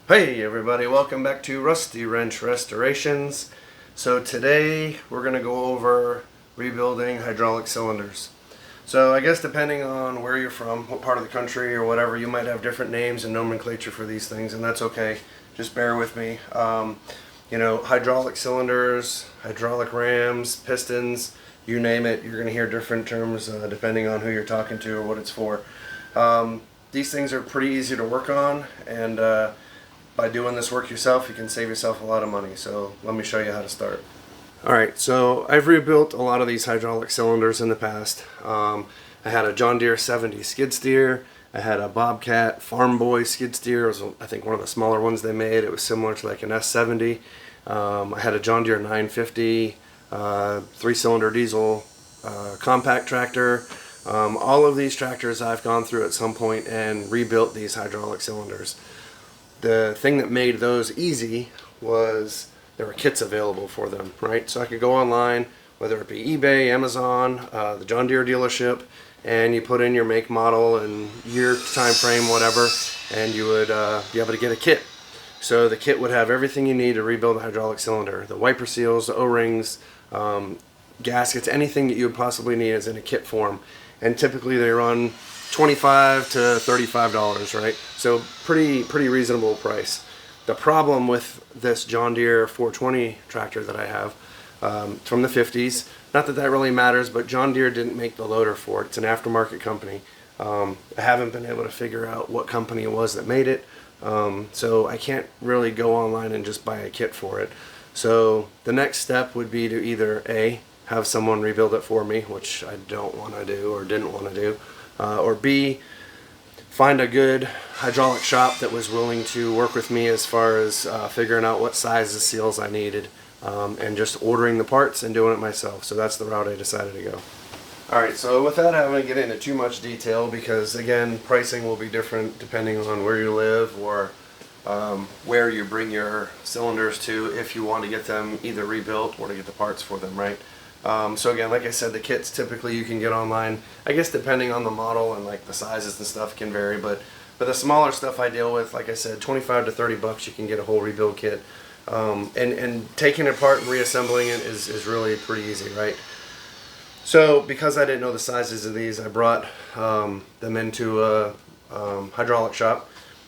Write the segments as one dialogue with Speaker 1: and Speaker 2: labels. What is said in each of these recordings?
Speaker 1: Hey everybody, welcome back to Rusty Wrench Restorations. So today we're going to go over rebuilding hydraulic cylinders. So I guess depending on where you're from, what part of the country or whatever, you might have different names and nomenclature for these things, and that's okay. Just bear with me. Hydraulic cylinders, hydraulic rams, pistons, you name it, you're going to hear different terms depending on who you're talking to or what it's for. These things are pretty easy to work on, and by doing this work yourself, you can save yourself a lot of money. So let me show you how to start. Alright, so I've rebuilt a lot of these hydraulic cylinders in the past. I had a John Deere 70 skid steer. I had a Bobcat Farm Boy skid steer. It was, I think, one of the smaller ones they made. It was similar to like an S70. I had a John Deere 950 3-cylinder diesel compact tractor. All of these tractors I've gone through at some point and rebuilt these hydraulic cylinders. The thing that made those easy was there were kits available for them, right? So I could go online, whether it be eBay, Amazon, the John Deere dealership, and you put in your make, model, and year, time frame, whatever, and you would be able to get a kit. So the kit would have everything you need to rebuild a hydraulic cylinder. The wiper seals, the O-rings, gaskets, anything that you would possibly need is in a kit form. And typically they run $25 to $35, right? So pretty reasonable price. The problem with this John Deere 420 tractor that I have from the 50s, not that that really matters, but John Deere didn't make the loader for it. It's an aftermarket company. I haven't been able to figure out what company it was that made it, so I can't really go online and just buy a kit for it. So the next step would be to either A, have someone rebuild it for me, which I don't want to do or didn't want to do, or B, find a good hydraulic shop that was willing to work with me as far as figuring out what size of seals I needed, and just ordering the parts and doing it myself. So that's the route I decided to go. Alright, so without having to get into too much detail, because again, pricing will be different depending on where you live or where you bring your cylinders to, if you want to get them either rebuilt or to get the parts for them, right? So again, like I said, the kits typically you can get online. I guess depending on the model and like the sizes and stuff can vary, but the smaller stuff I deal with, like I said, 25 to 30 bucks, you can get a whole rebuild kit. And taking it apart and reassembling it is really pretty easy, right? So because I didn't know the sizes of these, I brought them into a hydraulic shop,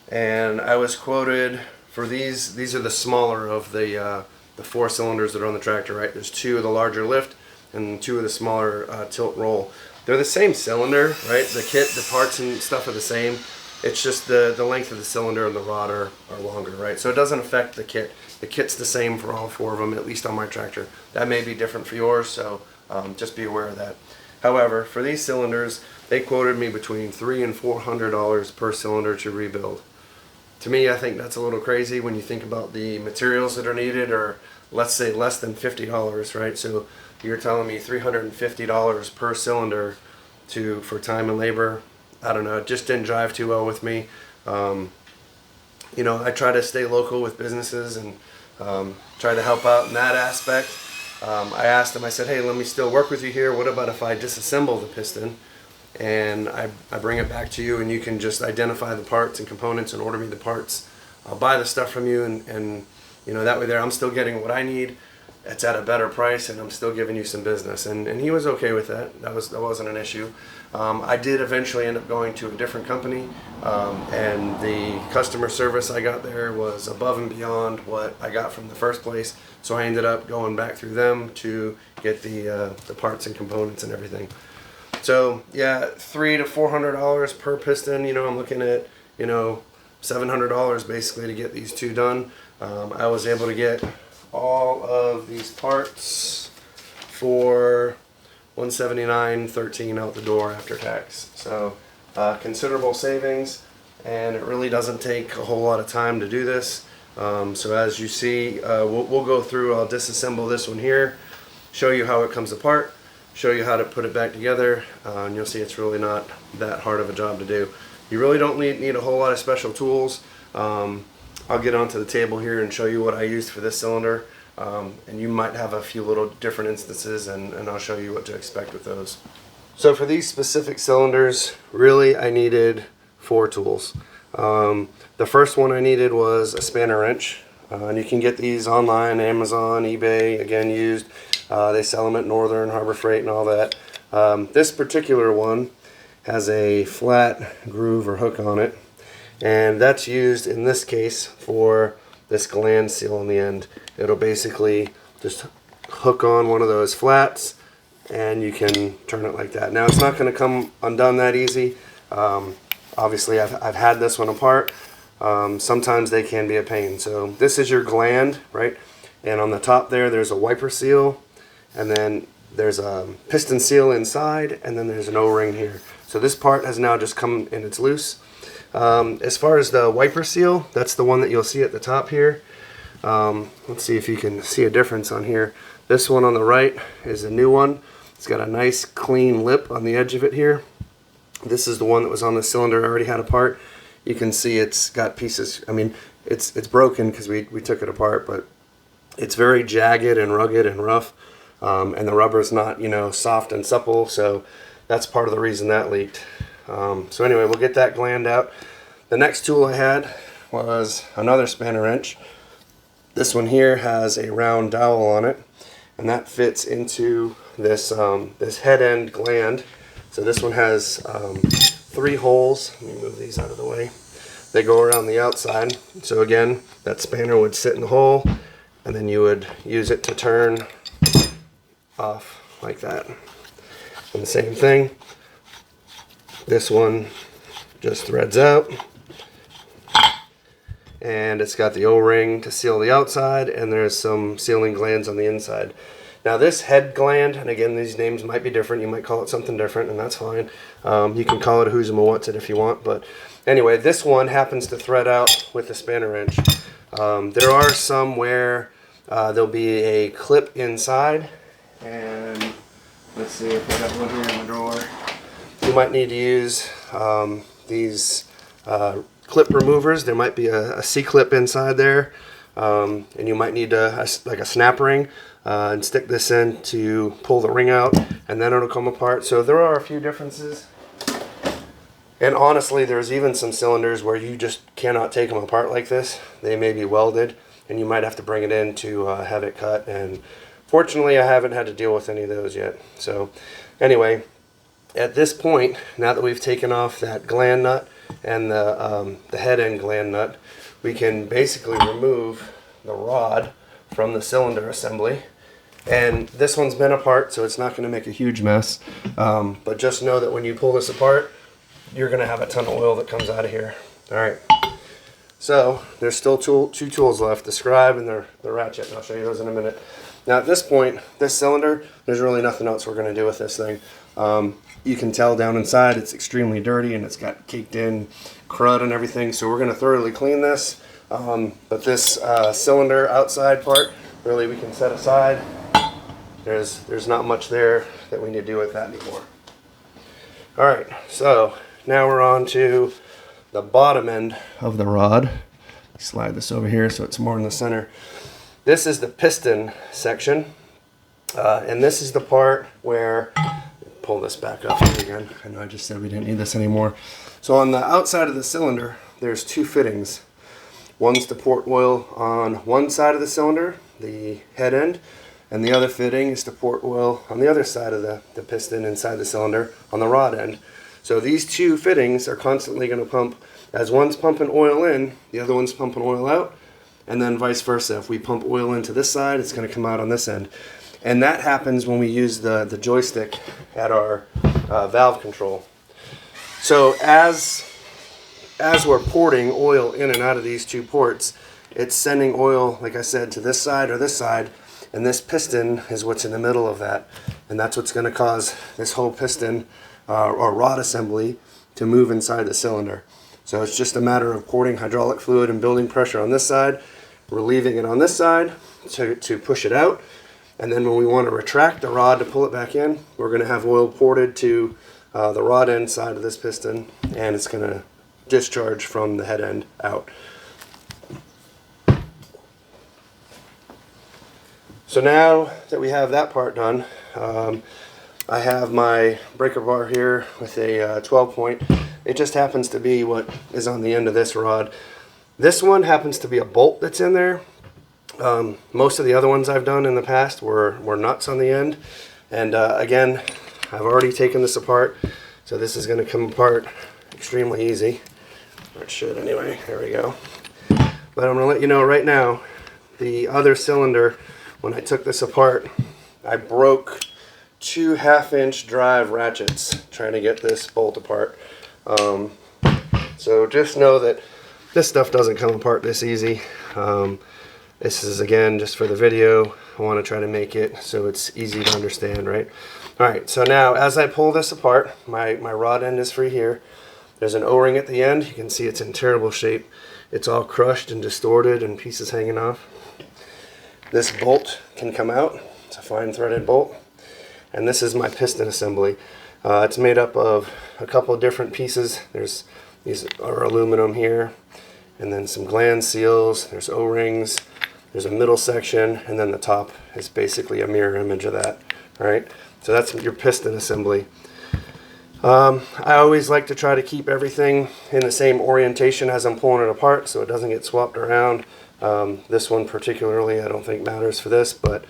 Speaker 1: and I was quoted for these are the smaller of the 4 cylinders that are on the tractor, right? There's 2 of the larger lift and 2 of the smaller tilt roll. They're the same cylinder, right? The kit, the parts and stuff are the same. It's just the length of the cylinder and the rod are longer, right? So it doesn't affect the kit. The kit's the same for all 4 of them, at least on my tractor. That may be different for yours, so just be aware of that. However, for these cylinders, they quoted me between $300 and $400 per cylinder to rebuild. To me, I think that's a little crazy when you think about the materials that are needed, or let's say less than $50, right? So you're telling me $350 per cylinder for time and labor. I don't know, it just didn't drive too well with me. I try to stay local with businesses and try to help out in that aspect. I asked them, I said, hey, let me still work with you here. What about if I disassemble the piston and I bring it back to you, and you can just identify the parts and components and order me the parts? I'll buy the stuff from you, and that way there I'm still getting what I need. It's at a better price, and I'm still giving you some business. And he was okay with that. That wasn't an issue. I did eventually end up going to a different company, and the customer service I got there was above and beyond what I got from the first place. So I ended up going back through them to get the parts and components and everything. So yeah, $300 to $400 per piston. I'm looking at $700 basically to get these 2 done. I was able to get all of these parts for $179.13 out the door after tax. So considerable savings, and it really doesn't take a whole lot of time to do this. So as you see, we'll go through. I'll disassemble this one here, show you how it comes apart, show you how to put it back together, and you'll see it's really not that hard of a job to do. You really don't need a whole lot of special tools. I'll get onto the table here and show you what I used for this cylinder, and you might have a few little different instances, and I'll show you what to expect with those. So for these specific cylinders, really I needed 4 tools. The first one I needed was a spanner wrench. And you can get these online, Amazon, eBay, again used. They sell them at Northern, Harbor Freight and all that. This particular one has a flat groove or hook on it, and that's used in this case for this gland seal on the end. It'll basically just hook on one of those flats and you can turn it like that. Now it's not going to come undone that easy. Obviously I've had this one apart. Sometimes they can be a pain. So this is your gland, right? And on the top there's a wiper seal, and then there's a piston seal inside, and then there's an O-ring here. So this part has now just come and it's loose. As far as the wiper seal, that's the one that you'll see at the top here. Let's see if you can see a difference on here. This one on the right is a new one. It's got a nice clean lip on the edge of it here. This is the one that was on the cylinder I already had apart. You can see it's got pieces. I mean, it's broken because we took it apart, but it's very jagged and rugged and rough. And the rubber is not, you know, soft and supple, so that's part of the reason that leaked. So anyway, we'll get that gland out. The next tool I had was another spanner wrench. This one here has a round dowel on it, and that fits into this this head end gland. So this one has 3 holes. Let me move these out of the way. They go around the outside. So again, that spanner would sit in the hole, and then you would use it to turn off like that. And the same thing, this one just threads out, and it's got the O-ring to seal the outside, and there's some sealing glands on the inside. Now this head gland, and again these names might be different, you might call it something different, and that's fine. You can call it a who's and a what's it if you want, but anyway, this one happens to thread out with the spanner wrench. There are some where there'll be a clip inside, and let's see if I got one here in the drawer. You might need to use these clip removers. There might be a C-clip inside there, and you might need like a snap ring, and stick this in to pull the ring out, and then it'll come apart. So there are a few differences. And honestly, there's even some cylinders where you just cannot take them apart like this. They may be welded, and you might have to bring it in to have it cut. And fortunately, I haven't had to deal with any of those yet. So anyway, at this point, now that we've taken off that gland nut and the head end gland nut, we can basically remove the rod from the cylinder assembly. And this one's been apart, so it's not going to make a huge mess. But just know that when you pull this apart, you're going to have a ton of oil that comes out of here. All right. So there's still two tools left, the scribe and the ratchet, and I'll show you those in a minute. Now at this point, this cylinder, there's really nothing else we're going to do with this thing. You can tell down inside it's extremely dirty, and it's got caked in crud and everything, so we're going to thoroughly clean this. But this cylinder outside part, really we can set aside. There's not much there that we need to do with that anymore. Alright, so now we're on to the bottom end of the rod. Slide this over here so it's more in the center. This is the piston section, and this is the part where, pull this back up here again. I know I just said we didn't need this anymore. So on the outside of the cylinder, there's 2 fittings. One's to port oil on one side of the cylinder, the head end, and the other fitting is to port oil on the other side of the piston inside the cylinder on the rod end. So these 2 fittings are constantly going to pump. As one's pumping oil in, the other one's pumping oil out, and then vice versa. If we pump oil into this side, it's going to come out on this end. And that happens when we use the joystick at our valve control. So as we're porting oil in and out of these 2 ports, it's sending oil, like I said, to this side or this side, and this piston is what's in the middle of that. And that's what's going to cause this whole piston or rod assembly to move inside the cylinder. So it's just a matter of porting hydraulic fluid and building pressure on this side, relieving it on this side to push it out. And then when we want to retract the rod to pull it back in, we're going to have oil ported to the rod end side of this piston, and it's going to discharge from the head end out. So now that we have that part done, I have my breaker bar here with a 12 point, It just happens to be what is on the end of this rod. This one happens to be a bolt that's in there. Most of the other ones I've done in the past were nuts on the end. And again, I've already taken this apart, so this is going to come apart extremely easy. Or it should anyway. There we go. But I'm going to let you know right now, the other cylinder, when I took this apart, I broke 2 1/2-inch drive ratchets trying to get this bolt apart. So just know that this stuff doesn't come apart this easy. This is, again, just for the video. I want to try to make it so it's easy to understand, right? Alright, so now as I pull this apart, my rod end is free here. There's an O-ring at the end. You can see it's in terrible shape. It's all crushed and distorted and pieces hanging off. This bolt can come out. It's a fine threaded bolt. And this is my piston assembly. It's made up of a couple of different pieces. These are aluminum here, and then some gland seals. There's O-rings. There's a middle section, and then the top is basically a mirror image of that. All right, so that's your piston assembly. I always like to try to keep everything in the same orientation as I'm pulling it apart, so it doesn't get swapped around. This one particularly, I don't think matters for this, but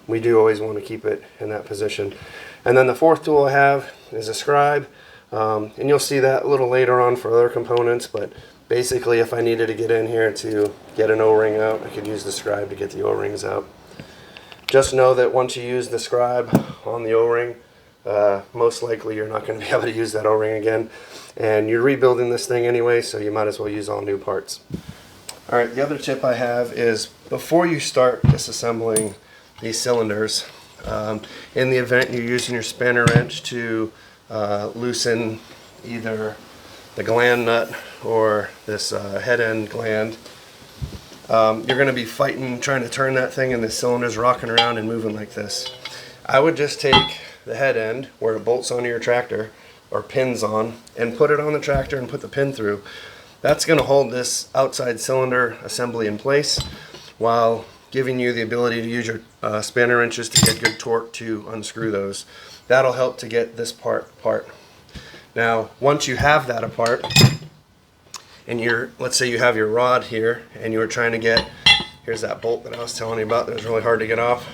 Speaker 1: we do always want to keep it in that position. And then the fourth tool I have is a scribe, and you'll see that a little later on for other components, but basically if I needed to get in here to get an O-ring out, I could use the scribe to get the O-rings out. Just know that once you use the scribe on the O-ring, most likely you're not going to be able to use that O-ring again, and you're rebuilding this thing anyway, so you might as well use all new parts. Alright, the other tip I have is before you start disassembling these cylinders, in the event you're using your spanner wrench to loosen either the gland nut or this head end gland, you're going to be fighting trying to turn that thing, and the cylinder's rocking around and moving like this. I would just take the head end where it bolts onto your tractor or pins on and put it on the tractor and put the pin through. That's going to hold this outside cylinder assembly in place while giving you the ability to use your spanner wrenches to get good torque to unscrew those. That'll help to get this part apart. Now, once you have that apart, and let's say you have your rod here, and you were trying to get, here's that bolt that I was telling you about that was really hard to get off.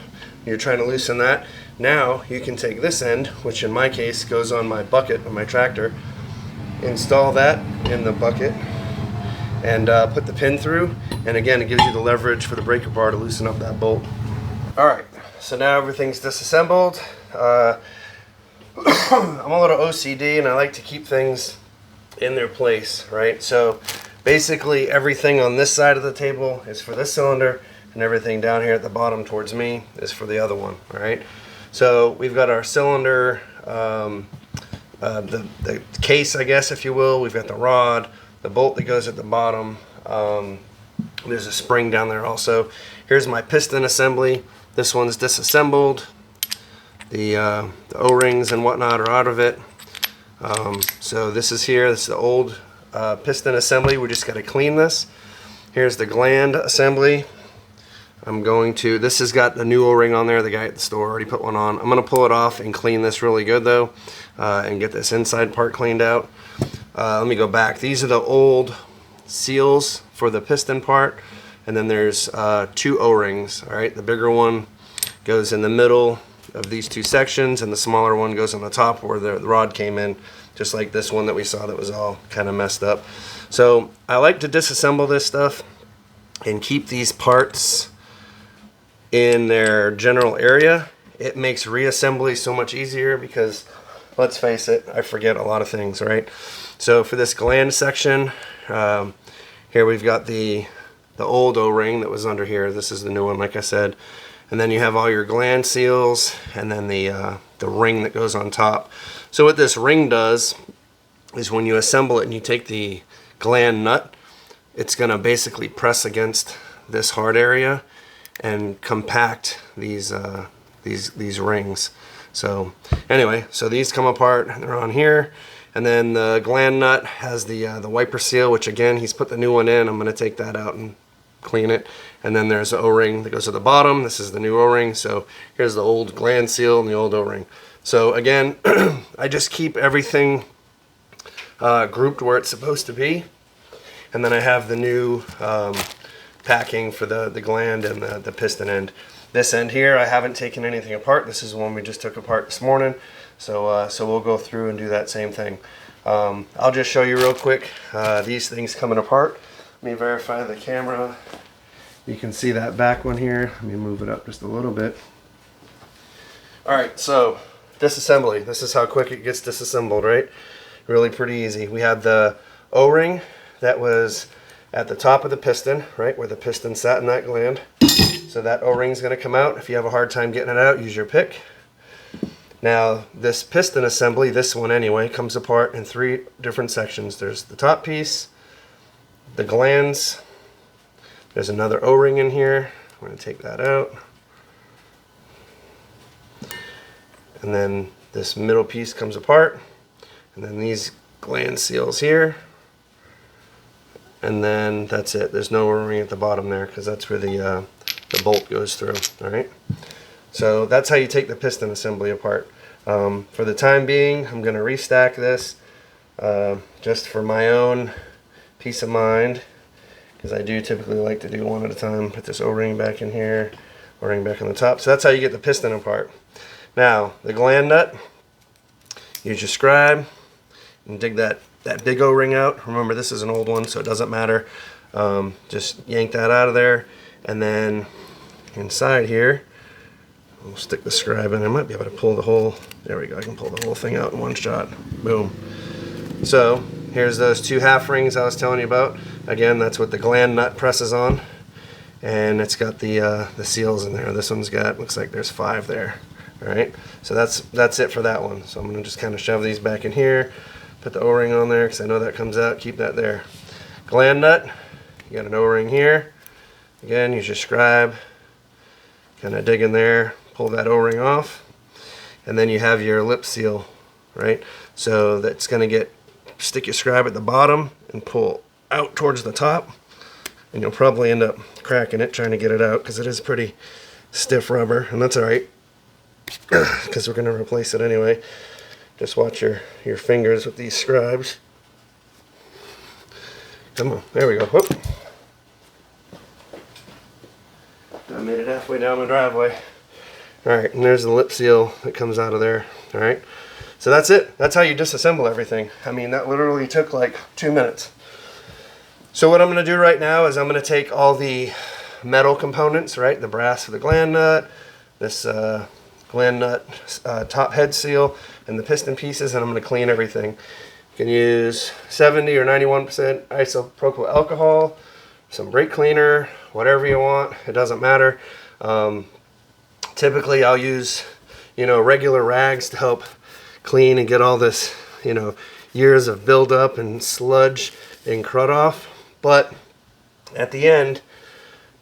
Speaker 1: You're trying to loosen that. Now you can take this end, which in my case goes on my bucket on my tractor, install that in the bucket, and put the pin through, and again it gives you the leverage for the breaker bar to loosen up that bolt. Alright, so now everything's disassembled. I'm a little OCD and I like to keep things in their place, right? So basically everything on this side of the table is for this cylinder, and everything down here at the bottom towards me is for the other one, alright? So we've got our cylinder, the case, I guess, if you will. We've got the rod, the bolt that goes at the bottom. There's a spring down there also. Here's my piston assembly. This one's disassembled. The O-rings and whatnot are out of it. So this is here. This is the old piston assembly. We just got to clean this. Here's the gland assembly. This has got a new O-ring on there. The guy at the store already put one on. I'm going to pull it off and clean this really good though, and get this inside part cleaned out. Let me go back. These are the old seals for the piston part, and then there's 2 O-rings. All right, the bigger one goes in the middle of these 2 sections, and the smaller one goes on the top where the rod came in, just like this one that we saw that was all kind of messed up. So I like to disassemble this stuff and keep these parts in their general area. It makes reassembly so much easier because, let's face it, I forget a lot of things, right? So for this gland section, here we've got the old O-ring that was under here. This is the new one, like I said. And then you have all your gland seals, and then the ring that goes on top. So what this ring does is when you assemble it and you take the gland nut, it's going to basically press against this hard area and compact these rings. So anyway, so these come apart, they're on here, and then the gland nut has the wiper seal, which again he's put the new one in. I'm going to take that out and clean it. And then there's the O-ring that goes to the bottom. This is the new O-ring. So here's the old gland seal and the old O-ring. So again, I just keep everything grouped where it's supposed to be. And then I have the new packing for the gland and the piston end. This end here, I haven't taken anything apart. This is one we just took apart this morning. So we'll go through and do that same thing. I'll just show you real quick these things coming apart. Let me verify the camera. You can see that back one here. Let me move it up just a little bit. Alright, so disassembly. This is how quick it gets disassembled, right? Really pretty easy. We had the O-ring that was at the top of the piston, right, where the piston sat in that gland. So that O-ring is going to come out. If you have a hard time getting it out, use your pick. Now, this piston assembly, this one anyway, comes apart in 3 different sections. There's the top piece, the glands, there's another O-ring in here. We're going to take that out. And then this middle piece comes apart. And then these gland seals here. And then that's it. There's no O-ring at the bottom there because that's where the bolt goes through. All right. So that's how you take the piston assembly apart. For the time being, I'm going to restack this just for my own peace of mind, because I do typically like to do one at a time. Put this O-ring back in here, O-ring back on the top. So that's how you get the piston apart. Now, the gland nut, use your scribe and dig that big O-ring out. Remember, this is an old one, so it doesn't matter. Just yank that out of there, and then inside here, we'll stick the scribe in. I might be able to pull the whole, there we go, I can pull the whole thing out in one shot. Boom. So here's those 2 half rings I was telling you about. Again, that's what the gland nut presses on, and it's got the seals in there. This one's got, looks like there's 5 there. All right, so that's it for that one. So I'm going to just kind of shove these back in here, put the O-ring on there because I know that comes out. Keep that there. Gland nut, you got an O-ring here. Again, use your scribe, kind of dig in there, pull that O-ring off, and then you have your lip seal, right? So that's going to stick your scribe at the bottom and pull out towards the top, and you'll probably end up cracking it trying to get it out because it is pretty stiff rubber, and that's all right because we're going to replace it anyway. Just watch your fingers with these scribes. Come on, there we go. Whoop. I made it halfway down the driveway. Alright, and there's the lip seal that comes out of there. Alright, so that's it. That's how you disassemble everything. I mean, that literally took like 2 minutes. So what I'm going to do right now is I'm going to take all the metal components, right, the brass for the gland nut, this gland nut top head seal, and the piston pieces, and I'm going to clean everything. You can use 70 or 91% isopropyl alcohol, some brake cleaner, whatever you want. It doesn't matter. Typically I'll use, regular rags to help clean and get all this, years of buildup and sludge and crud off. But at the end,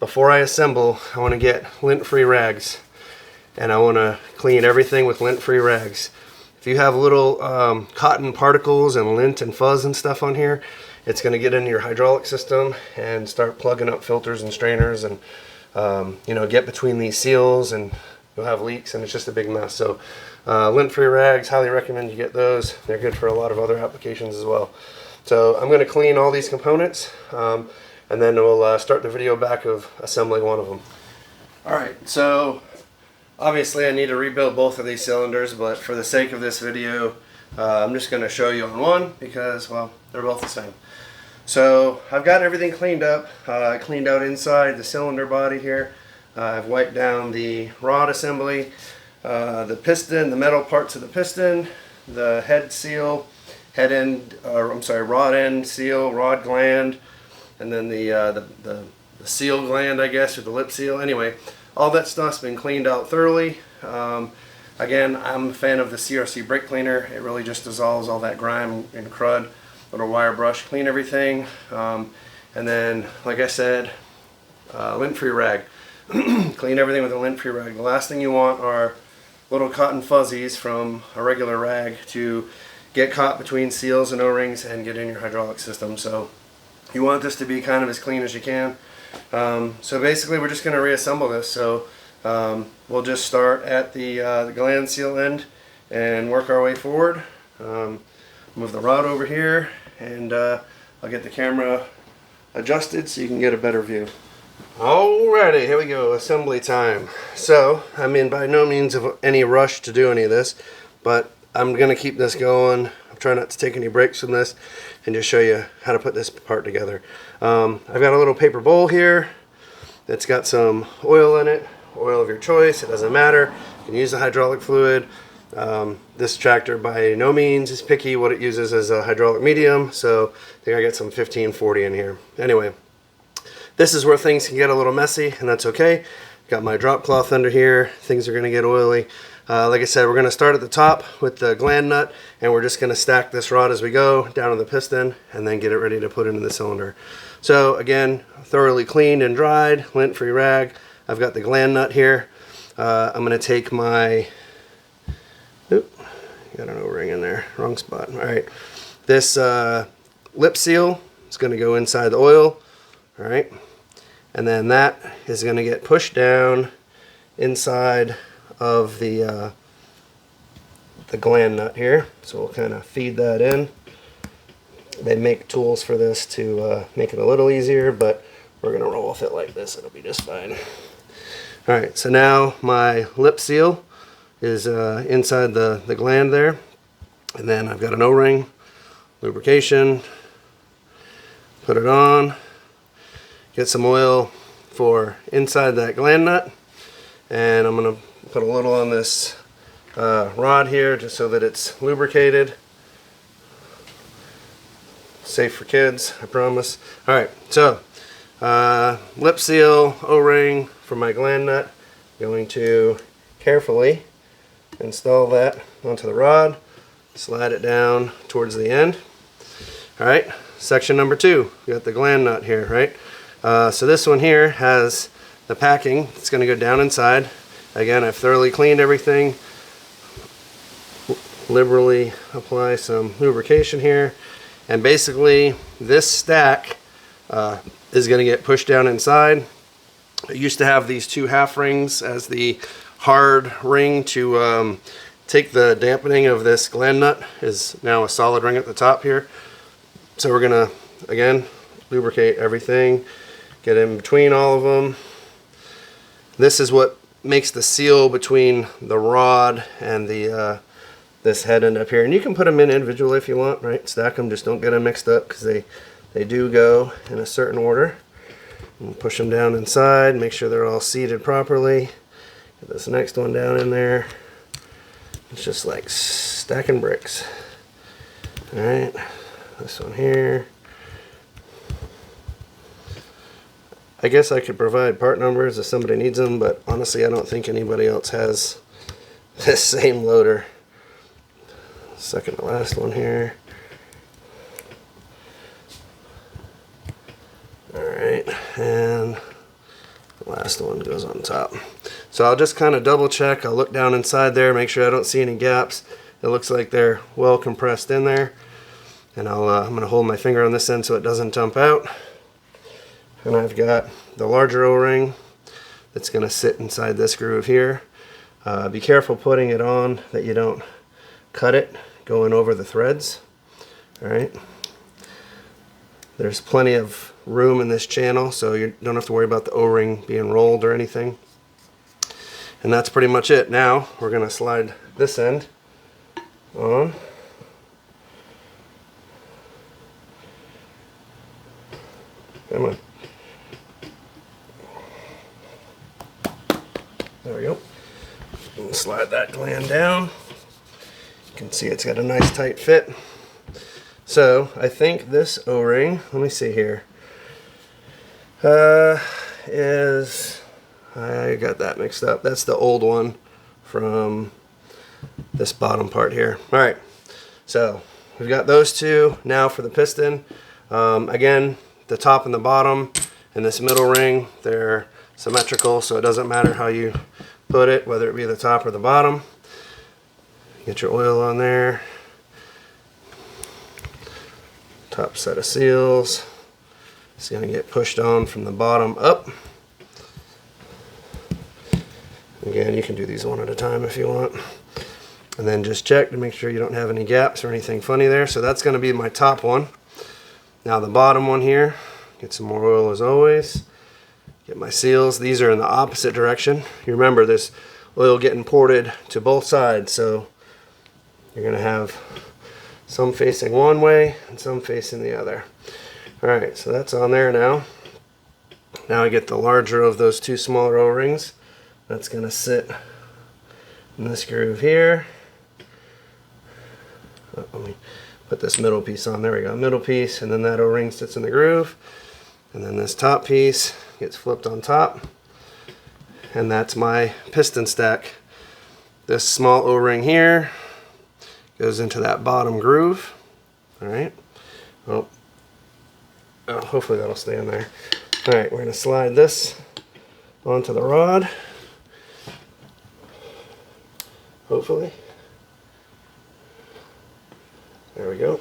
Speaker 1: before I assemble, I want to get lint-free rags, and I want to clean everything with lint-free rags. If you have little cotton particles and lint and fuzz and stuff on here, it's going to get into your hydraulic system and start plugging up filters and strainers and get between these seals, and you'll have leaks, and it's just a big mess. So lint-free rags, highly recommend you get those. They're good for a lot of other applications as well. So I'm going to clean all these components, and then we'll start the video back of assembling one of them. Alright, so obviously I need to rebuild both of these cylinders, but for the sake of this video, I'm just going to show you on one because, well, they're both the same. So I've got everything cleaned up. I cleaned out inside the cylinder body here. I've wiped down the rod assembly, the piston, the metal parts of the piston, the head seal, rod end seal, rod gland, and then the seal gland, I guess, or the lip seal. Anyway, all that stuff's been cleaned out thoroughly. Again, I'm a fan of the CRC brake cleaner. It really just dissolves all that grime and crud. Little wire brush, clean everything, and then, like I said, lint-free rag. Clean everything with a lint-free rag. The last thing you want are little cotton fuzzies from a regular rag to get caught between seals and O-rings and get in your hydraulic system. So you want this to be kind of as clean as you can. So basically we're just going to reassemble this. So we'll just start at the gland seal end and work our way forward. move the rod over here, and I'll get the camera adjusted so you can get a better view. Alrighty, here we go, assembly time. So, I'm in by no means of any rush to do any of this, but I'm going to keep this going. I'm trying not to take any breaks from this and just show you how to put this part together. I've got a little paper bowl here that's got some oil in it, oil of your choice, it doesn't matter. You can use the hydraulic fluid. This tractor by no means is picky what it uses as a hydraulic medium, so I think I got some 1540 in here. Anyway, this is where things can get a little messy, and that's okay. Got my drop cloth under here. Things are going to get oily. Like I said, we're going to start at the top with the gland nut, and we're just going to stack this rod as we go down to the piston and then get it ready to put into the cylinder. So again, thoroughly cleaned and dried, lint-free rag. I've got the gland nut here. I'm going to take my... Oop, got an O-ring in there. Wrong spot. All right. This lip seal is going to go inside the oil. All right. And then that is going to get pushed down inside of the gland nut here. So we'll kind of feed that in. They make tools for this to make it a little easier, but we're going to roll with it like this. It'll be just fine. Alright, so now my lip seal is inside the gland there. And then I've got an O-ring, lubrication, put it on. Get some oil for inside that gland nut, and I'm going to put a little on this rod here just so that it's lubricated. Safe for kids, I promise. Alright, so lip seal, O-ring for my gland nut. Going to carefully install that onto the rod, slide it down towards the end. Alright, section number 2, we got the gland nut here, right? So this one here has the packing. It's going to go down inside. Again, I've thoroughly cleaned everything. Liberally apply some lubrication here. And basically, this stack is going to get pushed down inside. I used to have these 2 half rings as the hard ring to take the dampening of this gland nut. Is now a solid ring at the top here. So we're going to, again, lubricate everything. Get in between all of them. This is what makes the seal between the rod and the this head end up here. And you can put them in individually if you want, right? Stack them, just don't get them mixed up because they do go in a certain order. And push them down inside, make sure they're all seated properly. Get this next one down in there. It's just like stacking bricks. All right, this one here. I guess I could provide part numbers if somebody needs them, but honestly I don't think anybody else has this same loader. Second to last one here. Alright, and the last one goes on top. So I'll just kind of double check. I'll look down inside there, make sure I don't see any gaps. It looks like they're well compressed in there. And I'm going to hold my finger on this end so it doesn't dump out. And I've got the larger O-ring that's going to sit inside this groove here. Be careful putting it on that you don't cut it going over the threads. Alright. There's plenty of room in this channel, so you don't have to worry about the O-ring being rolled or anything. And that's pretty much it. Now we're going to slide this end on. Come on. There we go. And slide that gland down. You can see it's got a nice tight fit. So I think this O-ring, let me see here, is, I got that mixed up. That's the old one from this bottom part here. Alright, so we've got those two. Now for the piston. Again, the top and the bottom and this middle ring, they're symmetrical, so it doesn't matter how you put it, whether it be the top or the bottom. Get your oil on there. Top set of seals. It's going to get pushed on from the bottom up. Again, you can do these one at a time if you want. And then just check to make sure you don't have any gaps or anything funny there. So that's going to be my top one. Now the bottom one here, get some more oil as always. Get my seals. These are in the opposite direction. You remember this oil getting ported to both sides, so you're going to have some facing one way and some facing the other. Alright, so that's on there now. Now I get the larger of those two smaller O-rings. That's going to sit in this groove here. Let me put this middle piece on. There we go. Middle piece, and then that O-ring sits in the groove. And then this top piece gets flipped on top. And that's my piston stack. This small O-ring here goes into that bottom groove. Alright. Well, hopefully that'll stay in there. Alright, we're going to slide this onto the rod. Hopefully. There we go.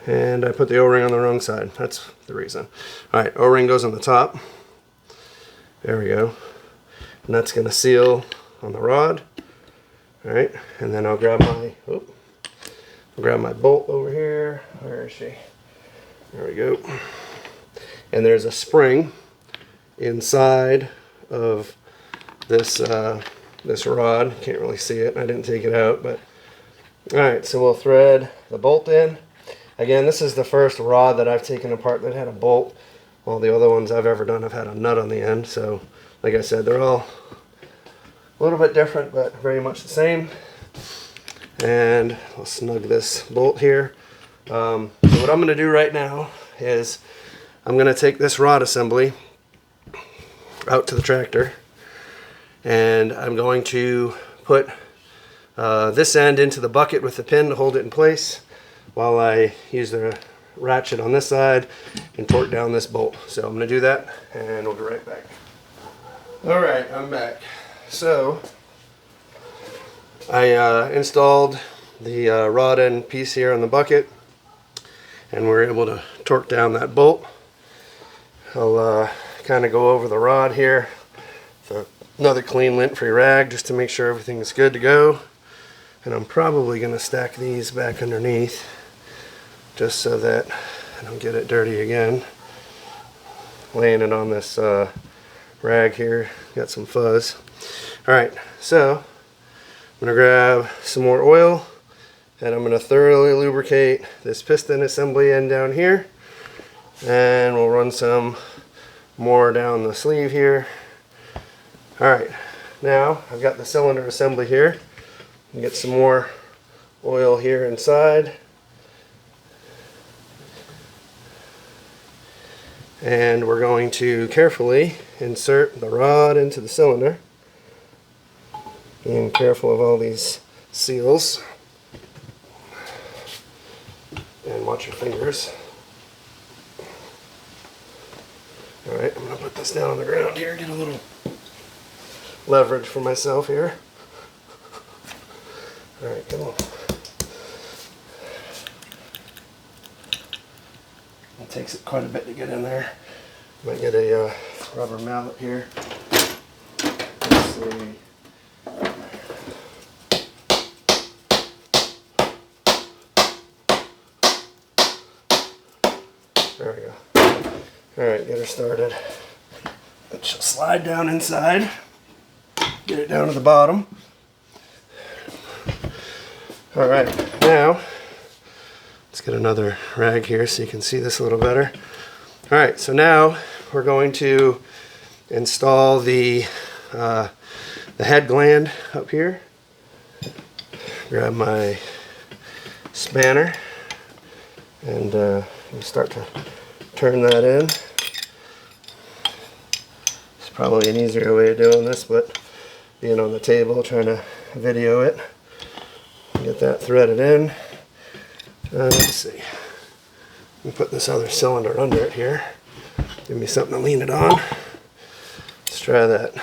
Speaker 1: And I put the O-ring on the wrong side. That's the reason. Alright, O-ring goes on the top. There we go. And that's going to seal on the rod. Alright, and then I'll grab my bolt over here. Where is she? There we go. And there's a spring inside of this this rod. Can't really see it. I didn't take it out, but alright, so we'll thread the bolt in. Again, this is the first rod that I've taken apart that had a bolt. All the other ones I've ever done have had a nut on the end. So, like I said, they're all a little bit different, but very much the same. And I'll snug this bolt here. So what I'm going to do right now is I'm going to take this rod assembly out to the tractor. And I'm going to put this end into the bucket with the pin to hold it in place while I use the ratchet on this side and torque down this bolt. So I'm going to do that and we'll be right back. Alright, I'm back. So I installed the rod end piece here on the bucket and we're able to torque down that bolt. I'll kind of go over the rod here with another clean lint-free rag just to make sure everything is good to go. And I'm probably going to stack these back underneath just so that I don't get it dirty again. Laying it on this rag here, got some fuzz. Alright, so I'm going to grab some more oil and I'm going to thoroughly lubricate this piston assembly end down here. And we'll run some more down the sleeve here. Alright, now I've got the cylinder assembly here. Get some more oil here inside. And we're going to carefully insert the rod into the cylinder. Being careful of all these seals. And watch your fingers. Alright, I'm going to put this down on the ground here, get a little leverage for myself here. Alright, come on. It takes it quite a bit to get in there. Might get a rubber mallet here. Let's see. There we go. Alright, get her started. It shall slide down inside. Get it down to the bottom. Alright, now let's get another rag here so you can see this a little better. Alright, so now we're going to install the head gland up here. Grab my spanner and start to turn that in. It's probably an easier way of doing this, but being on the table trying to video it. Get that threaded in. Let's see. Let me put this other cylinder under it here. Give me something to lean it on. Let's try that.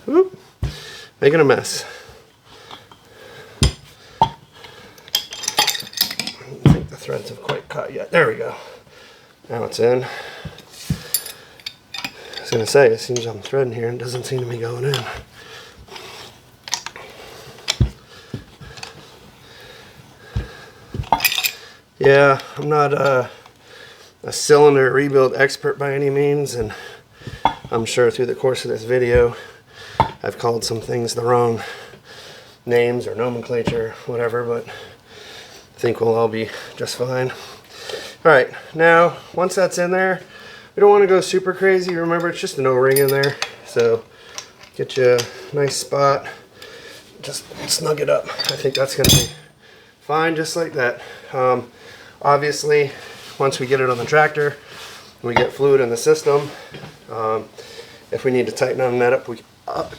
Speaker 1: Whoop. Making a mess. I don't think the threads have quite caught yet. There we go. Now it's in. was going to say, it seems I'm threading here and it doesn't seem to be going in. Yeah, I'm not a cylinder rebuild expert by any means, and I'm sure through the course of this video I've called some things the wrong names or nomenclature, whatever, but I think we'll all be just fine. Alright, now once that's in there, we don't want to go super crazy. Remember, it's just an O-ring in there, so get you a nice spot, just snug it up. I think that's going to be fine just like that. Obviously, once we get it on the tractor, we get fluid in the system. If we need to tighten on that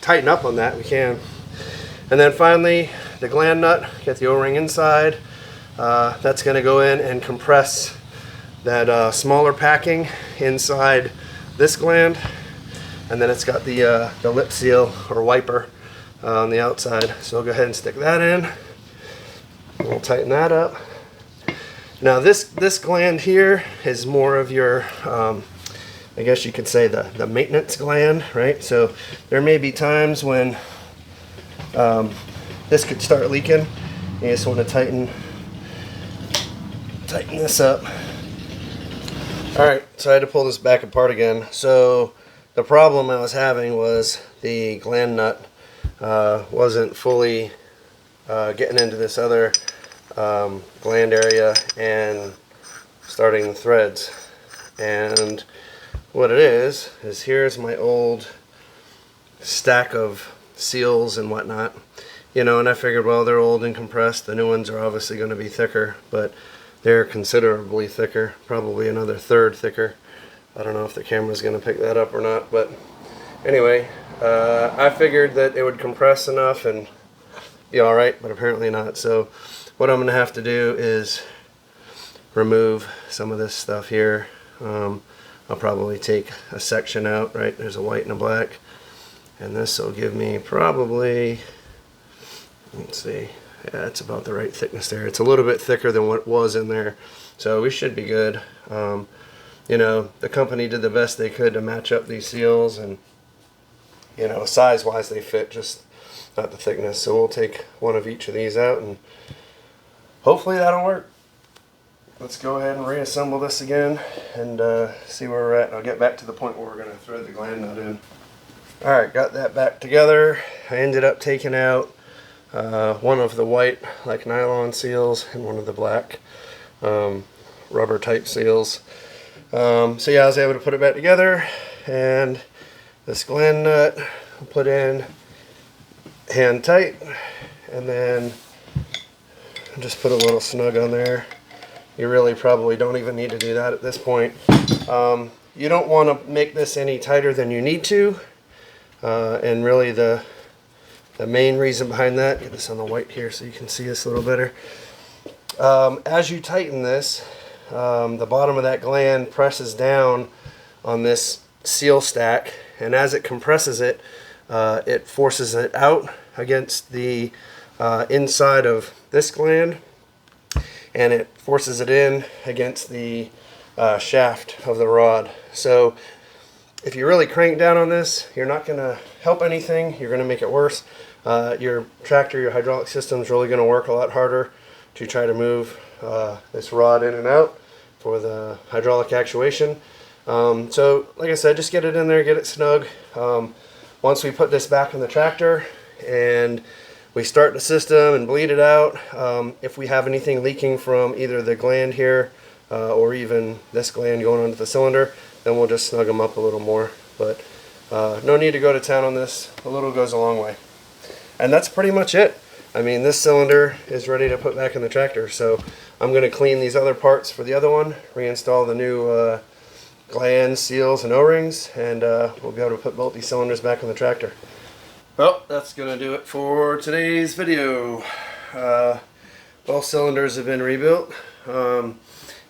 Speaker 1: tighten up on that, we can. And then finally, the gland nut, get the O-ring inside. That's going to go in and compress that smaller packing inside this gland, and then it's got the lip seal or wiper on the outside. So I'll go ahead and stick that in. We'll tighten that up. Now this gland here is more of your, I guess you could say the maintenance gland, right? So there may be times when this could start leaking. You just want to tighten this up. Alright, so I had to pull this back apart again. So the problem I was having was the gland nut wasn't fully getting into this other gland area and starting the threads. And what it is here's my old stack of seals and whatnot, you know, and I figured, well, they're old and compressed, the new ones are obviously going to be thicker, but they're considerably thicker, probably another third thicker. I don't know if the camera's going to pick that up or not, but anyway, I figured that it would compress enough and be alright, but apparently not. So what I'm going to have to do is remove some of this stuff here. I'll probably take a section out, right? There's a white and a black, and this will give me probably, let's see, yeah, it's about the right thickness there. It's a little bit thicker than what was in there, so we should be good. You know, the company did the best they could to match up these seals, and you know, size wise they fit, just not the thickness. So we'll take one of each of these out and hopefully that'll work. Let's go ahead and reassemble this again and see where we're at. I'll get back to the point where we're going to thread the gland nut in. Alright, got that back together. I ended up taking out one of the white like nylon seals and one of the black rubber type seals. So yeah, I was able to put it back together, and this gland nut I'll put in hand tight, and then just put a little snug on there. You really probably don't even need to do that at this point. You don't want to make this any tighter than you need to, and really the main reason behind that, get this on the white here so you can see this a little better. As you tighten this, the bottom of that gland presses down on this seal stack, and as it compresses it, it forces it out against the inside of this gland, and it forces it in against the shaft of the rod. So if you really crank down on this, you're not going to help anything, you're going to make it worse. Your tractor, your hydraulic system is really going to work a lot harder to try to move this rod in and out for the hydraulic actuation. So like I said, just get it in there, get it snug. Once we put this back in the tractor and we start the system and bleed it out, if we have anything leaking from either the gland here or even this gland going onto the cylinder, then we'll just snug them up a little more. But no need to go to town on this. A little goes a long way. And that's pretty much it. I mean, this cylinder is ready to put back in the tractor, so I'm going to clean these other parts for the other one, reinstall the new glands, seals, and O-rings, and we'll be able to put both these cylinders back in the tractor. Well, that's going to do it for today's video. Both cylinders have been rebuilt. I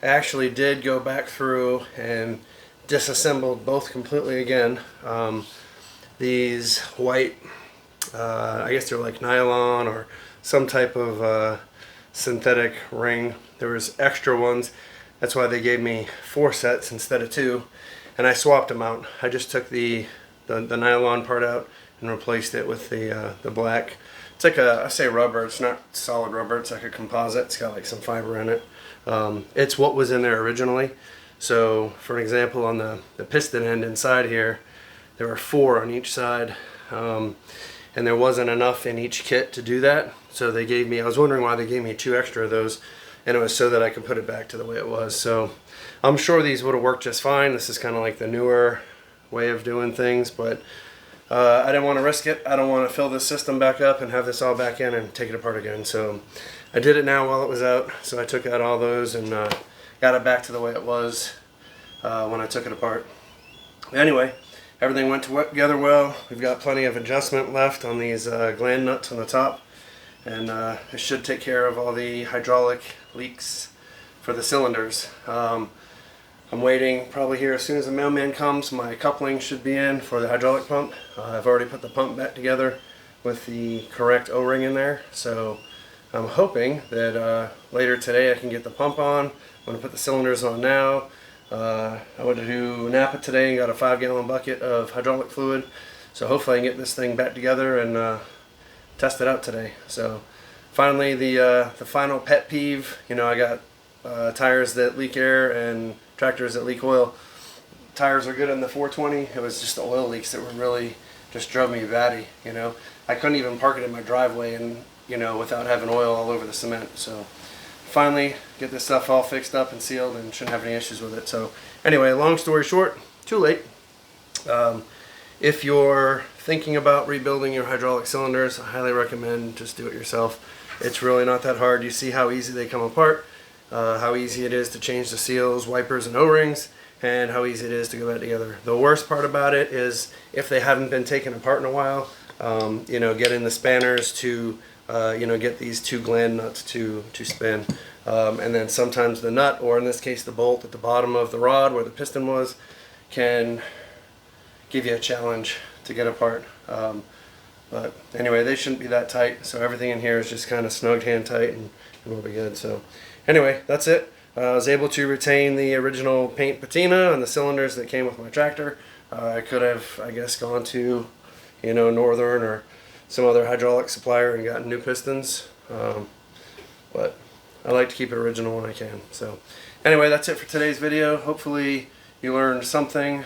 Speaker 1: actually did go back through and disassembled both completely again. These white, I guess they're like nylon or some type of synthetic ring. There was extra ones. That's why they gave me 4 sets instead of 2. and I swapped them out. I just took the nylon part out and replaced it with the black. It's like I say rubber. It's not solid rubber. It's like a composite. It's got like some fiber in it. It's what was in there originally. So for an example, on the piston end inside here, there were 4 on each side, and there wasn't enough in each kit to do that. So they gave me, I was wondering why they gave me 2 extra of those, and it was so that I could put it back to the way it was. So I'm sure these would have worked just fine. This is kind of like the newer way of doing things, but I didn't want to risk it. I don't want to fill this system back up and have this all back in and take it apart again. So I did it now while it was out. So I took out all those and got it back to the way it was when I took it apart. Anyway, everything went together well. We've got plenty of adjustment left on these gland nuts on the top, and it should take care of all the hydraulic leaks for the cylinders. I'm waiting probably here as soon as the mailman comes. My coupling should be in for the hydraulic pump. I've already put the pump back together with the correct O-ring in there, so I'm hoping that later today I can get the pump on. I'm going to put the cylinders on now. I went to do Napa today and got a 5-gallon bucket of hydraulic fluid, so hopefully I can get this thing back together and test it out today. So finally, the final pet peeve. You know, I got tires that leak air and tractors that leak oil. Tires are good in the 420. It was just the oil leaks that were really just drove me batty. You know, I couldn't even park it in my driveway and without having oil all over the cement. So finally get this stuff all fixed up and sealed and shouldn't have any issues with it. So anyway, long story short, too late. If you're thinking about rebuilding your hydraulic cylinders, I highly recommend just do it yourself. It's really not that hard. You see how easy they come apart, how easy it is to change the seals, wipers, and O-rings, and how easy it is to go back together. The worst part about it is if they haven't been taken apart in a while, getting the spanners to get these 2 gland nuts to spin. And then sometimes the nut, or in this case the bolt at the bottom of the rod where the piston was, can give you a challenge to get apart. But anyway, they shouldn't be that tight, so everything in here is just kind of snugged hand tight and we'll be good. So anyway, that's it. I was able to retain the original paint patina on the cylinders that came with my tractor. I could have, I guess, gone to Northern or some other hydraulic supplier and gotten new pistons, but I like to keep it original when I can. So anyway, that's it for today's video. Hopefully you learned something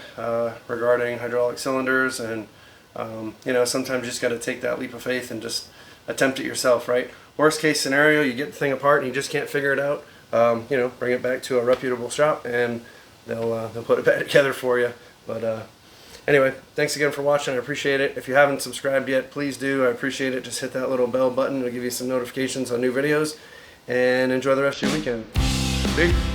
Speaker 1: regarding hydraulic cylinders, and sometimes you just got to take that leap of faith and just attempt it yourself, right? Worst case scenario, you get the thing apart and you just can't figure it out. Bring it back to a reputable shop and they'll put it back together for you. But anyway, thanks again for watching. I appreciate it. If you haven't subscribed yet, please do. I appreciate it. Just hit that little bell button. It'll give you some notifications on new videos. And enjoy the rest of your weekend. Peace.